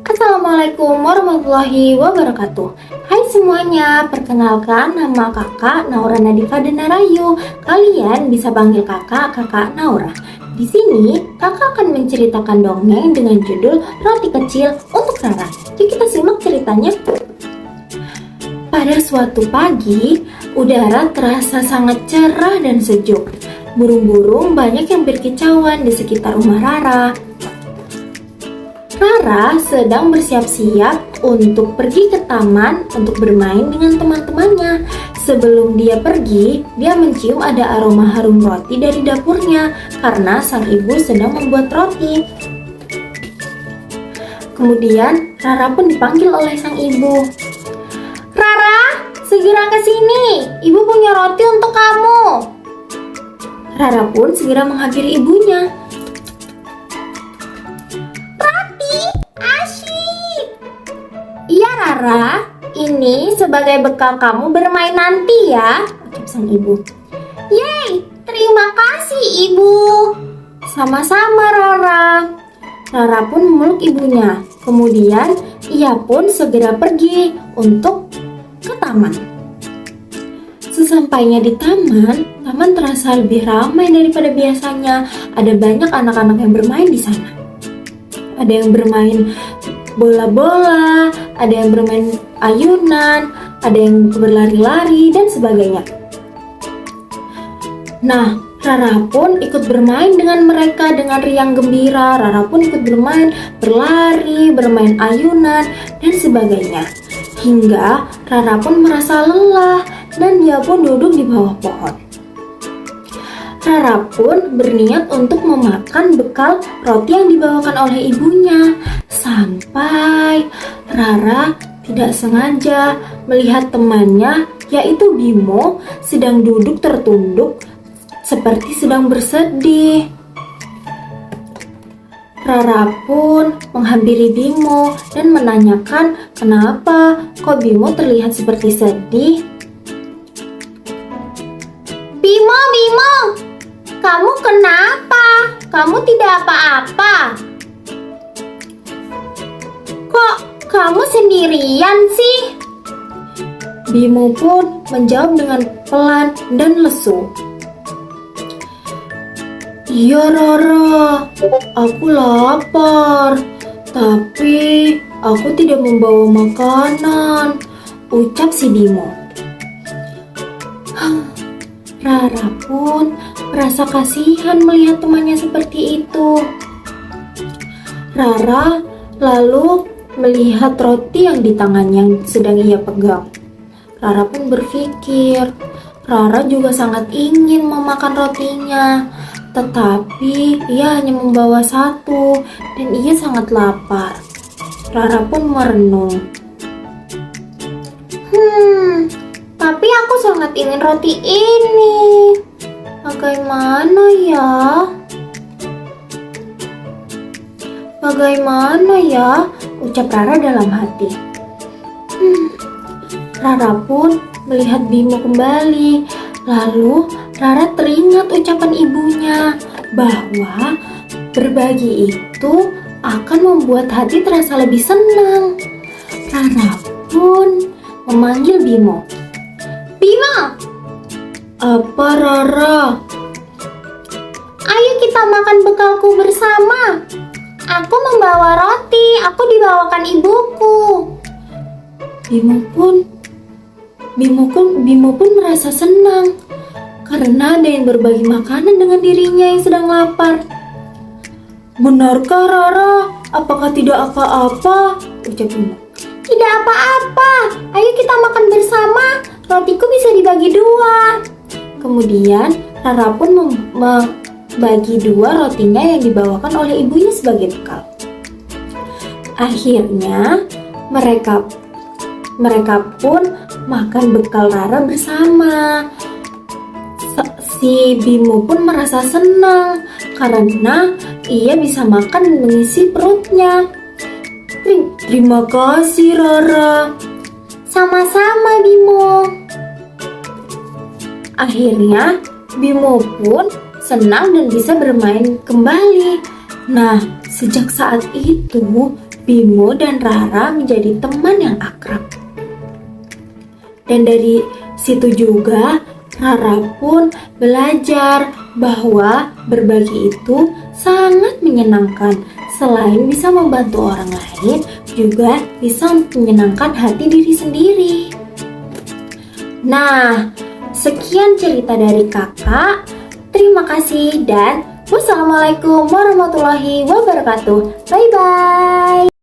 Assalamualaikum warahmatullahi wabarakatuh. Hai semuanya, perkenalkan nama kakak Naura Nadifa Denarayu. Kalian bisa panggil kakak Naura. Di sini kakak akan menceritakan dongeng dengan judul Roti Kecil untuk Rara. Yuk kita simak ceritanya. Pada suatu pagi, udara terasa sangat cerah dan sejuk. Burung-burung banyak yang berkicauan di sekitar rumah Rara. Rara sedang bersiap-siap untuk pergi ke taman untuk bermain dengan teman-temannya. Sebelum dia pergi, dia mencium ada aroma harum roti dari dapurnya karena sang ibu sedang membuat roti. Kemudian, Rara pun dipanggil oleh sang ibu. "Rara, segera ke sini. Ibu punya roti untuk kamu." Rara pun segera menghampiri ibunya. "Iya Rara, ini sebagai bekal kamu bermain nanti ya," ucap sang ibu. "Yeay, terima kasih ibu." "Sama-sama Rara." Rara pun memeluk ibunya. Kemudian ia pun segera pergi untuk ke taman. Sesampainya di taman terasa lebih ramai daripada biasanya. Ada banyak anak-anak yang bermain di sana. Ada yang bermain bola-bola, ada yang bermain ayunan, ada yang berlari-lari, dan sebagainya. Nah, Rara pun ikut bermain dengan mereka dengan riang gembira. Rara pun ikut bermain, berlari, bermain ayunan, dan sebagainya. Hingga Rara pun merasa lelah dan dia pun duduk di bawah pohon. Rara pun berniat untuk memakan bekal roti yang dibawakan oleh ibunya. Sampai Rara tidak sengaja melihat temannya, yaitu Bimo, sedang duduk tertunduk seperti sedang bersedih. Rara pun menghampiri Bimo dan menanyakan kenapa kok Bimo terlihat seperti sedih. Bimo, kamu kenapa? Kamu tidak apa-apa? Kok kamu sendirian sih? Bimo pun menjawab dengan pelan dan lesu. "Iya Rara, aku lapar, tapi aku tidak membawa makanan," ucap si Bimo. Rara pun merasa kasihan melihat temannya seperti itu. Rara lalu melihat roti yang di tangannya yang sedang ia pegang. Rara pun berpikir, Rara juga sangat ingin memakan rotinya, tetapi ia hanya membawa satu dan ia sangat lapar. Rara pun merenung. Tapi aku sangat ingin roti ini. Bagaimana ya? Ucap Rara dalam hati. Rara pun melihat Bimo kembali. Lalu Rara teringat ucapan ibunya bahwa berbagi itu akan membuat hati terasa lebih senang. Rara pun memanggil Bimo. "Bimo!" "Apa Rara?" "Ayo kita makan bekalku bersama. Aku membawa roti, aku dibawakan ibuku." Bimo pun merasa senang karena ada yang berbagi makanan dengan dirinya yang sedang lapar. "Benarkah Rara? Apakah tidak apa-apa?" ucap Bimo. "Tidak apa-apa, ayo kita makan bersama, rotiku bisa dibagi dua." Kemudian Rara pun membagi dua rotinya yang dibawakan oleh ibunya sebagai bekal. Akhirnya mereka pun makan bekal Rara bersama. Si Bimo pun merasa senang karena ia bisa makan dan mengisi perutnya. "Terima kasih Rara." "Sama-sama Bimo." Akhirnya Bimo pun senang dan bisa bermain kembali. Nah, sejak saat itu Bimo dan Rara menjadi teman yang akrab. Dan dari situ juga Rara pun belajar bahwa berbagi itu sangat menyenangkan. Selain bisa membantu orang lain, juga bisa menyenangkan hati diri sendiri. Nah, sekian cerita dari kakak. Terima kasih dan wassalamualaikum warahmatullahi wabarakatuh. Bye-bye.